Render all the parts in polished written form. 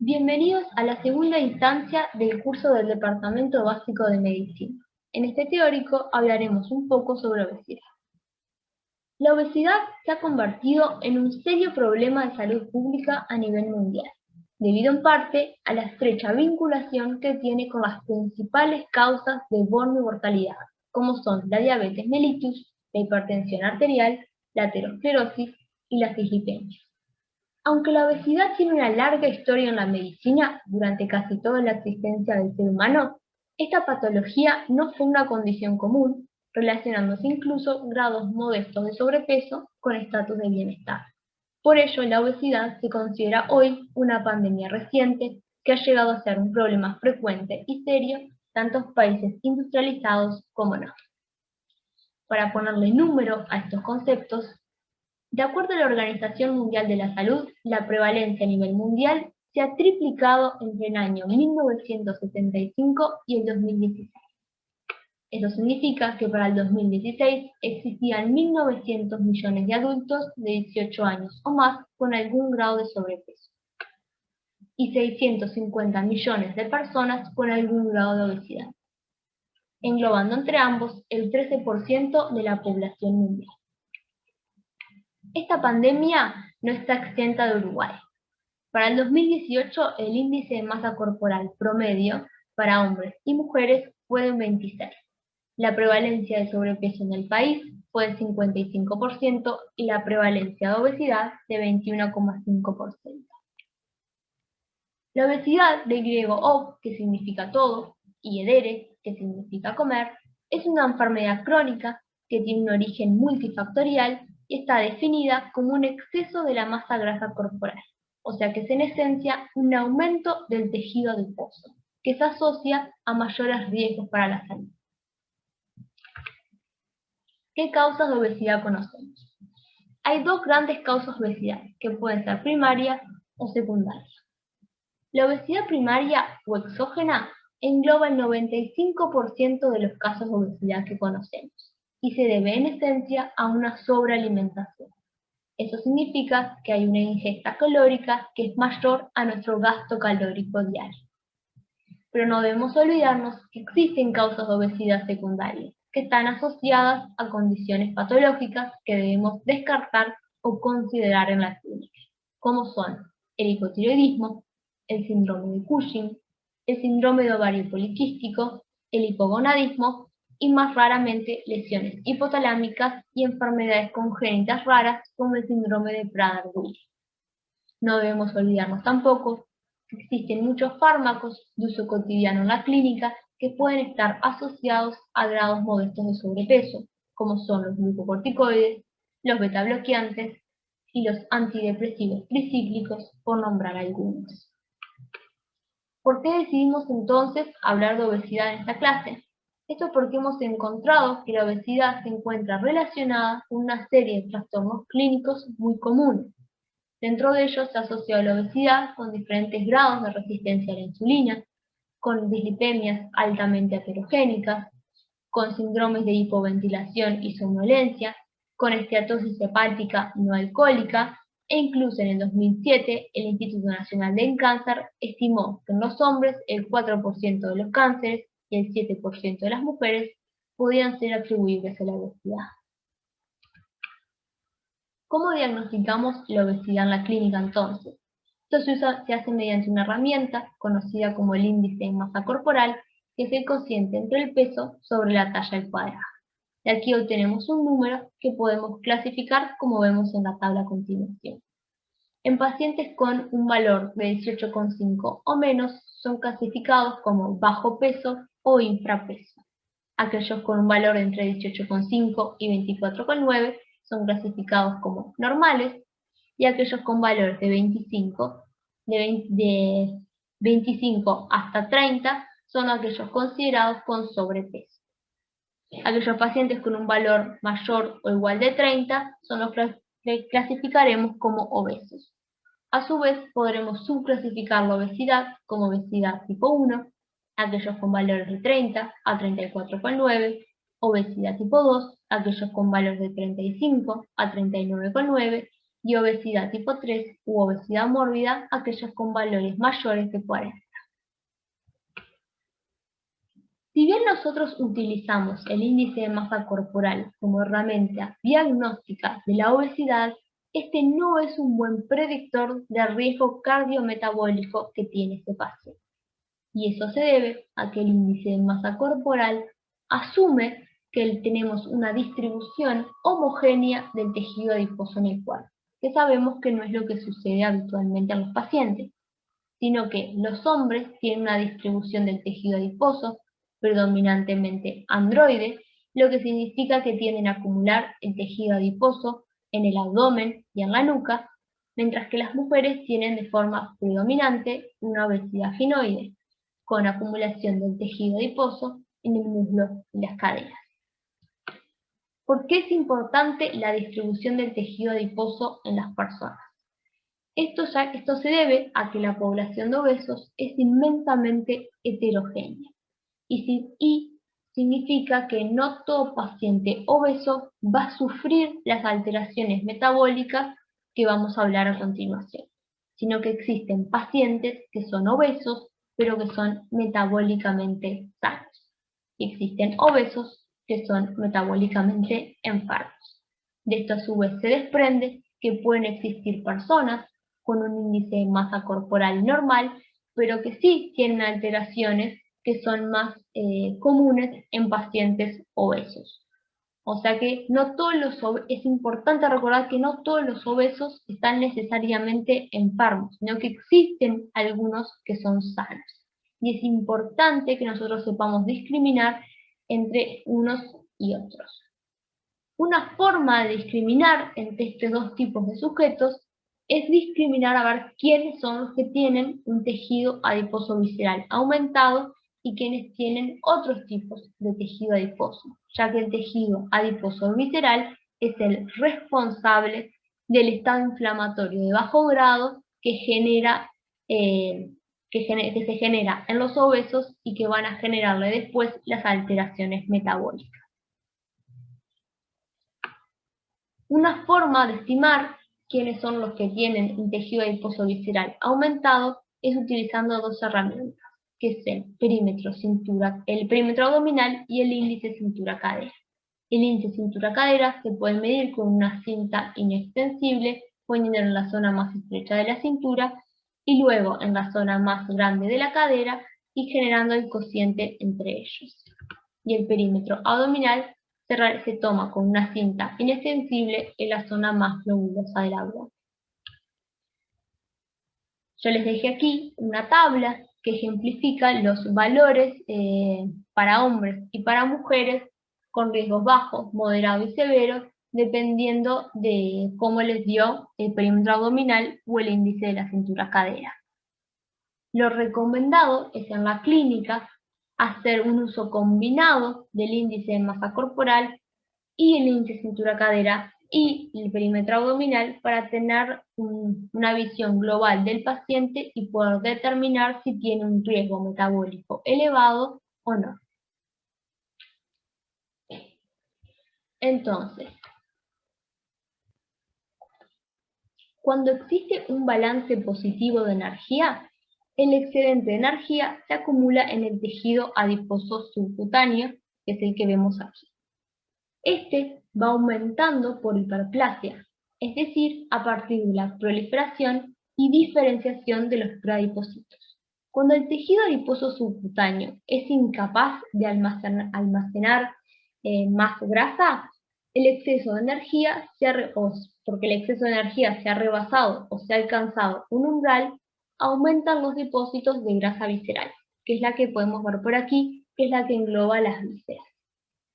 Bienvenidos a la segunda instancia del curso del Departamento Básico de Medicina. En este teórico hablaremos un poco sobre obesidad. La obesidad se ha convertido en un serio problema de salud pública a nivel mundial, debido en parte a la estrecha vinculación que tiene con las principales causas de mortalidad, como son la diabetes mellitus, la hipertensión arterial, la aterosclerosis y las dislipemias. Aunque la obesidad tiene una larga historia en la medicina durante casi toda la existencia del ser humano, esta patología no fue una condición común, relacionándose incluso grados modestos de sobrepeso con estatus de bienestar. Por ello, la obesidad se considera hoy una pandemia reciente que ha llegado a ser un problema frecuente y serio tanto en países industrializados como no. Para ponerle número a estos conceptos, de acuerdo a la Organización Mundial de la Salud, la prevalencia a nivel mundial se ha triplicado entre el año 1975 y el 2016. Eso significa que para el 2016 existían 1.900 millones de adultos de 18 años o más con algún grado de sobrepeso y 650 millones de personas con algún grado de obesidad, englobando entre ambos el 13% de la población mundial. Esta pandemia no está exenta de Uruguay. Para el 2018, el índice de masa corporal promedio para hombres y mujeres fue de un 26. La prevalencia de sobrepeso en el país fue del 55% y la prevalencia de obesidad de 21,5%. La obesidad, del griego ob, que significa todo, y edere, que significa comer, es una enfermedad crónica que tiene un origen multifactorial y está definida como un exceso de la masa grasa corporal, o sea que es en esencia un aumento del tejido adiposo, que se asocia a mayores riesgos para la salud. ¿Qué causas de obesidad conocemos? Hay dos grandes causas de obesidad, que pueden ser primarias o secundarias. La obesidad primaria o exógena engloba el 95% de los casos de obesidad que conocemos y se debe en esencia a una sobrealimentación. Eso significa que hay una ingesta calórica que es mayor a nuestro gasto calórico diario. Pero no debemos olvidarnos que existen causas de obesidad secundarias que están asociadas a condiciones patológicas que debemos descartar o considerar en la clínica, como son el hipotiroidismo, el síndrome de Cushing, el síndrome de ovario poliquístico, el hipogonadismo y más raramente lesiones hipotalámicas y enfermedades congénitas raras como el síndrome de Prader-Willi. No debemos olvidarnos tampoco que existen muchos fármacos de uso cotidiano en la clínica que pueden estar asociados a grados modestos de sobrepeso, como son los glucocorticoides, los betabloqueantes y los antidepresivos tricíclicos, por nombrar algunos. ¿Por qué decidimos entonces hablar de obesidad en esta clase? Esto porque hemos encontrado que la obesidad se encuentra relacionada con una serie de trastornos clínicos muy comunes. Dentro de ellos se asocia la obesidad con diferentes grados de resistencia a la insulina, con dislipemias altamente aterogénicas, con síndromes de hipoventilación y somnolencia, con esteatosis hepática no alcohólica, e incluso en el 2007 el Instituto Nacional del Cáncer estimó que en los hombres el 4% de los cánceres y el 7% de las mujeres podían ser atribuibles a la obesidad. ¿Cómo diagnosticamos la obesidad en la clínica entonces? Esto se hace mediante una herramienta conocida como el índice de masa corporal, que es el cociente entre el peso sobre la talla al cuadrado. De aquí obtenemos un número que podemos clasificar como vemos en la tabla a continuación. En pacientes con un valor de 18,5 o menos son clasificados como bajo peso o infrapeso. Aquellos con un valor entre 18,5 y 24,9 son clasificados como normales y aquellos con valores de 25 hasta 30 son aquellos considerados con sobrepeso. Aquellos pacientes con un valor mayor o igual de 30 son los que clasificaremos como obesos. A su vez, podremos subclasificar la obesidad como obesidad tipo 1, aquellos con valores de 30 a 34,9, obesidad tipo 2, aquellos con valores de 35 a 39,9 y obesidad tipo 3 u obesidad mórbida aquellas con valores mayores de 40. Si bien nosotros utilizamos el índice de masa corporal como herramienta diagnóstica de la obesidad, este no es un buen predictor del riesgo cardiometabólico que tiene este paciente. Y eso se debe a que el índice de masa corporal asume que tenemos una distribución homogénea del tejido adiposo en el cuerpo, que sabemos que no es lo que sucede habitualmente en los pacientes, sino que los hombres tienen una distribución del tejido adiposo predominantemente androide, lo que significa que tienden a acumular el tejido adiposo en el abdomen y en la nuca, mientras que las mujeres tienen de forma predominante una obesidad ginoide, con acumulación del tejido adiposo en el muslo y las caderas. ¿Por qué es importante la distribución del tejido adiposo en las personas? Esto se debe a que la población de obesos es inmensamente heterogénea y significa que no todo paciente obeso va a sufrir las alteraciones metabólicas que vamos a hablar a continuación, sino que existen pacientes que son obesos pero que son metabólicamente sanos y existen obesos que son metabólicamente enfermos. De esto a su vez se desprende que pueden existir personas con un índice de masa corporal normal, pero que sí tienen alteraciones que son más comunes en pacientes obesos. O sea que no todos es importante recordar que no todos los obesos están necesariamente enfermos, sino que existen algunos que son sanos. Y es importante que nosotros sepamos discriminar entre unos y otros. Una forma de discriminar entre estos dos tipos de sujetos es discriminar a ver quiénes son los que tienen un tejido adiposo visceral aumentado y quienes tienen otros tipos de tejido adiposo, ya que el tejido adiposo visceral es el responsable del estado inflamatorio de bajo grado que se genera en los obesos y que van a generarle después las alteraciones metabólicas. Una forma de estimar quiénes son los que tienen un tejido adiposo visceral aumentado es utilizando dos herramientas, que es el perímetro abdominal y el índice cintura-cadera. El índice cintura-cadera se puede medir con una cinta inextensible, poniéndolo en la zona más estrecha de la cintura y luego en la zona más grande de la cadera y generando el cociente entre ellos. Y el perímetro abdominal se toma con una cinta inextensible en la zona más globulosa del abdomen. Yo les dejé aquí una tabla que ejemplifica los valores para hombres y para mujeres con riesgos bajos, moderados y severos, dependiendo de cómo les dio el perímetro abdominal o el índice de la cintura-cadera. Lo recomendado es en la clínica hacer un uso combinado del índice de masa corporal y el índice cintura-cadera y el perímetro abdominal para tener una visión global del paciente y poder determinar si tiene un riesgo metabólico elevado o no. Entonces, cuando existe un balance positivo de energía, el excedente de energía se acumula en el tejido adiposo subcutáneo, que es el que vemos aquí. Este va aumentando por hiperplasia, es decir, a partir de la proliferación y diferenciación de los preadipocitos. Cuando el tejido adiposo subcutáneo es incapaz de almacenar más grasa, el exceso de energía porque el exceso de energía se ha rebasado o se ha alcanzado un umbral, aumentan los depósitos de grasa visceral, que es la que podemos ver por aquí, que es la que engloba las vísceras,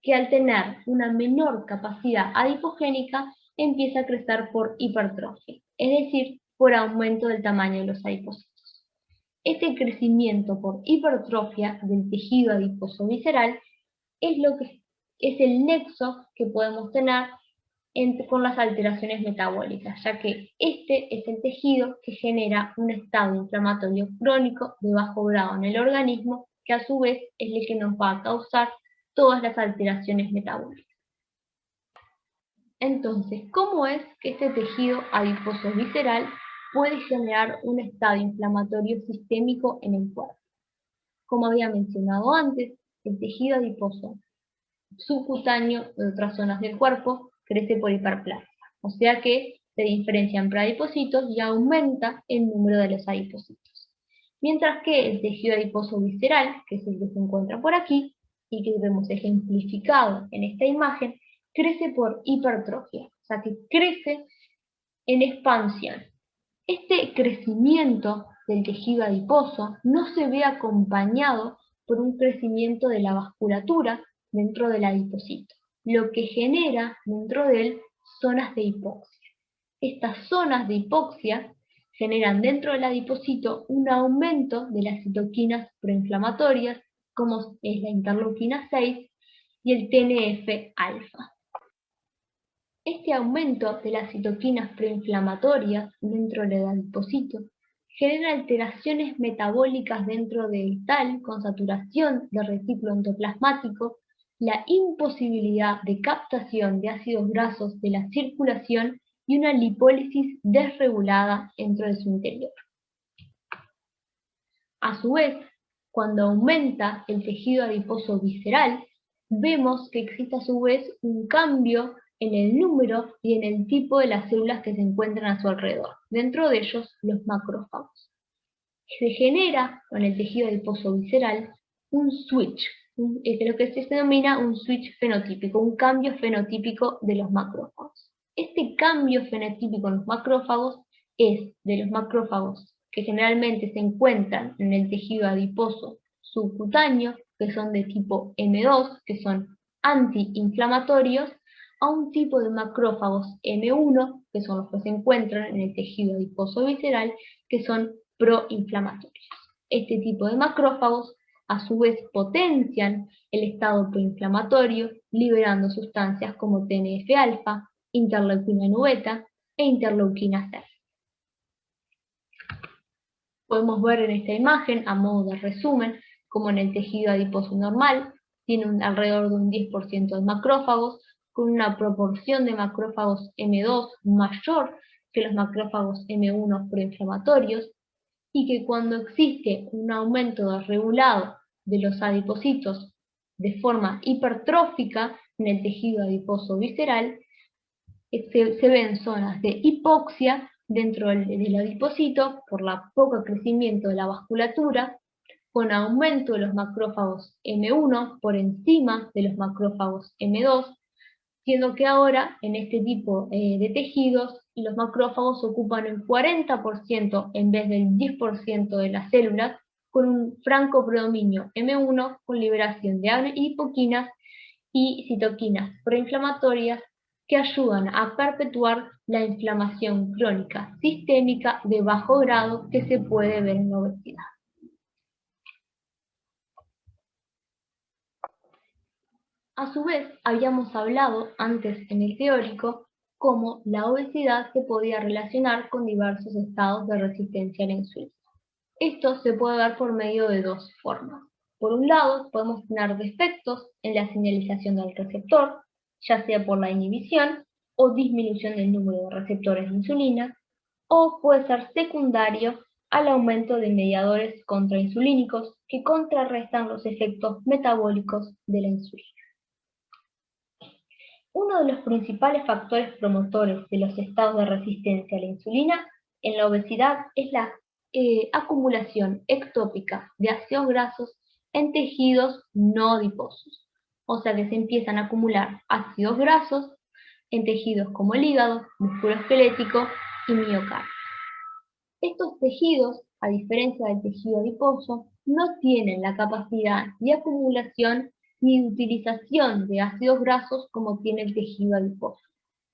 que al tener una menor capacidad adipogénica empieza a crecer por hipertrofia, es decir, por aumento del tamaño de los adipocitos. Este crecimiento por hipertrofia del tejido adiposo visceral es el nexo que podemos tener con las alteraciones metabólicas, ya que este es el tejido que genera un estado inflamatorio crónico de bajo grado en el organismo, que a su vez es el que nos va a causar todas las alteraciones metabólicas. Entonces, ¿cómo es que este tejido adiposo visceral puede generar un estado inflamatorio sistémico en el cuerpo? Como había mencionado antes, el tejido adiposo subcutáneo de otras zonas del cuerpo crece por hiperplasia, o sea que se diferencian preadipocitos y aumenta el número de los adipocitos. Mientras que el tejido adiposo visceral, que es el que se encuentra por aquí, y que vemos ejemplificado en esta imagen, crece por hipertrofia, o sea que crece en expansión. Este crecimiento del tejido adiposo no se ve acompañado por un crecimiento de la vasculatura dentro del adipocito, lo que genera dentro de él zonas de hipoxia. Estas zonas de hipoxia generan dentro del adipocito un aumento de las citoquinas proinflamatorias, como es la interleuquina 6 y el TNF-alfa. Este aumento de las citoquinas proinflamatorias dentro del adipocito genera alteraciones metabólicas dentro del tal con saturación del retículo endoplasmático, la imposibilidad de captación de ácidos grasos de la circulación y una lipólisis desregulada dentro de su interior. A su vez, cuando aumenta el tejido adiposo visceral, vemos que existe a su vez un cambio en el número y en el tipo de las células que se encuentran a su alrededor, dentro de ellos los macrófagos. Se genera con el tejido adiposo visceral un switch, lo que se denomina un switch fenotípico, un cambio fenotípico de los macrófagos. Este cambio fenotípico en los macrófagos es de los macrófagos que generalmente se encuentran en el tejido adiposo subcutáneo, que son de tipo M2, que son antiinflamatorios, a un tipo de macrófagos M1, que son los que se encuentran en el tejido adiposo visceral, que son proinflamatorios. Este tipo de macrófagos a su vez potencian el estado proinflamatorio, liberando sustancias como TNF-alfa, interleuquina 9 beta e interleuquina 6. Podemos ver en esta imagen, a modo de resumen, como en el tejido adiposo normal tiene alrededor de un 10% de macrófagos, con una proporción de macrófagos M2 mayor que los macrófagos M1 proinflamatorios, y que cuando existe un aumento desregulado de los adipocitos de forma hipertrófica en el tejido adiposo visceral, se ven zonas de hipoxia dentro del adipocito por la poco crecimiento de la vasculatura, con aumento de los macrófagos M1 por encima de los macrófagos M2, siendo que ahora en este tipo de tejidos los macrófagos ocupan el 40% en vez del 10% de las células, con un franco predominio M1 con liberación de adipoquinas y citoquinas proinflamatorias que ayudan a perpetuar la inflamación crónica sistémica de bajo grado que se puede ver en la obesidad. A su vez, habíamos hablado antes en el teórico cómo la obesidad se podía relacionar con diversos estados de resistencia a la insulina. Esto se puede dar por medio de dos formas. Por un lado, podemos tener defectos en la señalización del receptor, ya sea por la inhibición o disminución del número de receptores de insulina, o puede ser secundario al aumento de mediadores contrainsulínicos que contrarrestan los efectos metabólicos de la insulina. Uno de los principales factores promotores de los estados de resistencia a la insulina en la obesidad es la acumulación ectópica de ácidos grasos en tejidos no adiposos. O sea que se empiezan a acumular ácidos grasos en tejidos como el hígado, músculo esquelético y miocardio. Estos tejidos, a diferencia del tejido adiposo, no tienen la capacidad de acumulación ni de utilización de ácidos grasos como tiene el tejido adiposo.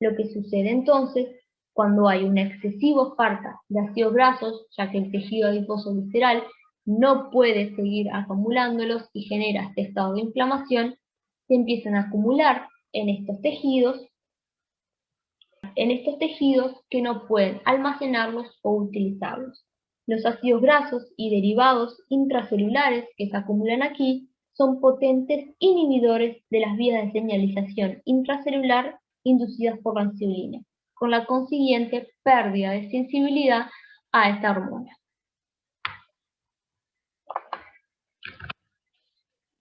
Lo que sucede entonces cuando hay una excesiva oferta de ácidos grasos, ya que el tejido adiposo visceral no puede seguir acumulándolos y genera este estado de inflamación, se empiezan a acumular en estos tejidos que no pueden almacenarlos o utilizarlos. Los ácidos grasos y derivados intracelulares que se acumulan aquí son potentes inhibidores de las vías de señalización intracelular inducidas por la insulina, con la consiguiente pérdida de sensibilidad a esta hormona.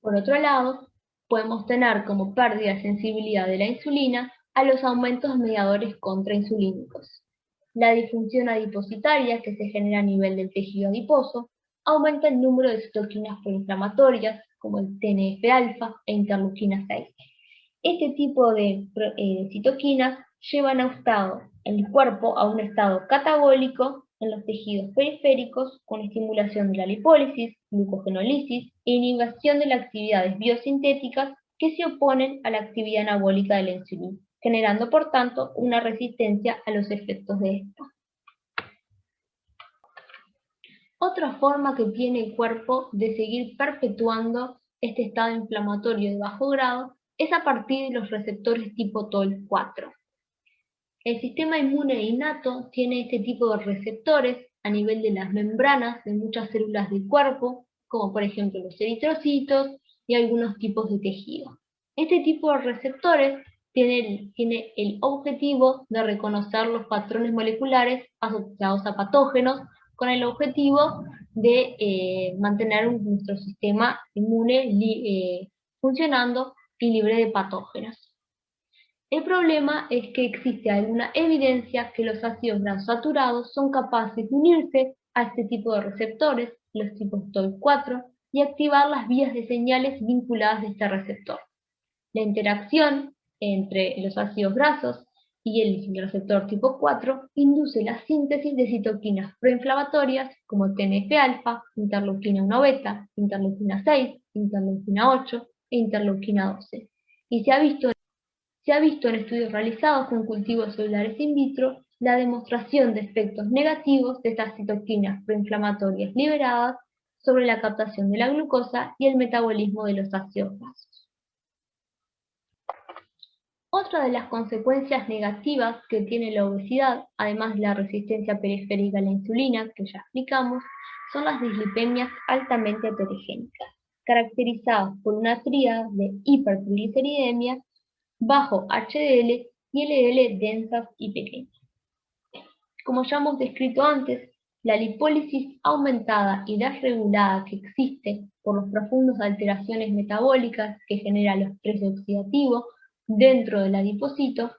Por otro lado, podemos tener como pérdida de sensibilidad de la insulina a los aumentos mediadores contrainsulínicos. La disfunción adipositaria que se genera a nivel del tejido adiposo aumenta el número de citoquinas proinflamatorias como el TNF-alfa e interleuquina 6. Este tipo de citoquinas llevan el cuerpo a un estado catabólico en los tejidos periféricos con estimulación de la lipólisis, glucogenólisis e inhibición de las actividades biosintéticas que se oponen a la actividad anabólica de la insulina, generando por tanto una resistencia a los efectos de esta. Otra forma que tiene el cuerpo de seguir perpetuando este estado inflamatorio de bajo grado es a partir de los receptores tipo TOL4. El sistema inmune innato tiene este tipo de receptores a nivel de las membranas de muchas células del cuerpo, como por ejemplo los eritrocitos y algunos tipos de tejido. Este tipo de receptores tiene el objetivo de reconocer los patrones moleculares asociados a patógenos con el objetivo de mantener nuestro sistema inmune funcionando y libre de patógenos. El problema es que existe alguna evidencia que los ácidos grasos saturados son capaces de unirse a este tipo de receptores, los tipos TOL4, y activar las vías de señales vinculadas de este receptor. La interacción entre los ácidos grasos y el receptor tipo 4 induce la síntesis de citoquinas proinflamatorias como TNF-alfa, interleuquina 1 beta, interleuquina 6, interleuquina 8 e interleuquina 12. Y se ha visto en estudios realizados con cultivos celulares in vitro la demostración de efectos negativos de estas citoquinas proinflamatorias liberadas sobre la captación de la glucosa y el metabolismo de los ácidos grasos. Otra de las consecuencias negativas que tiene la obesidad, además de la resistencia periférica a la insulina, que ya explicamos, son las dislipemias altamente heterogénicas, caracterizadas por una tríada de hipertrigliceridemia, bajo HDL y LDL densas y pequeñas. Como ya hemos descrito antes, la lipólisis aumentada y desregulada que existe por las profundas alteraciones metabólicas que genera el estrés oxidativo dentro del adipocito,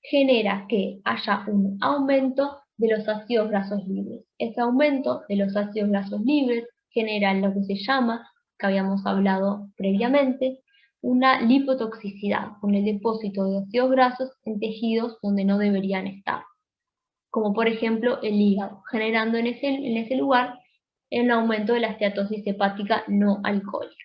genera que haya un aumento de los ácidos grasos libres. Ese aumento de los ácidos grasos libres genera lo que se llama, que habíamos hablado previamente, una lipotoxicidad, con el depósito de ácidos grasos en tejidos donde no deberían estar, como por ejemplo el hígado, generando en ese lugar un aumento de la esteatosis hepática no alcohólica.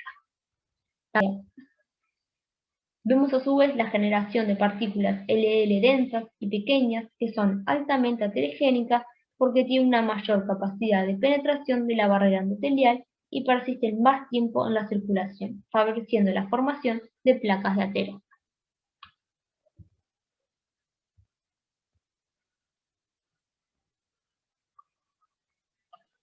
Vemos a su vez la generación de partículas LDL densas y pequeñas que son altamente heterogénicas porque tienen una mayor capacidad de penetración de la barrera endotelial y persisten más tiempo en la circulación, favoreciendo la formación de placas de ateroma.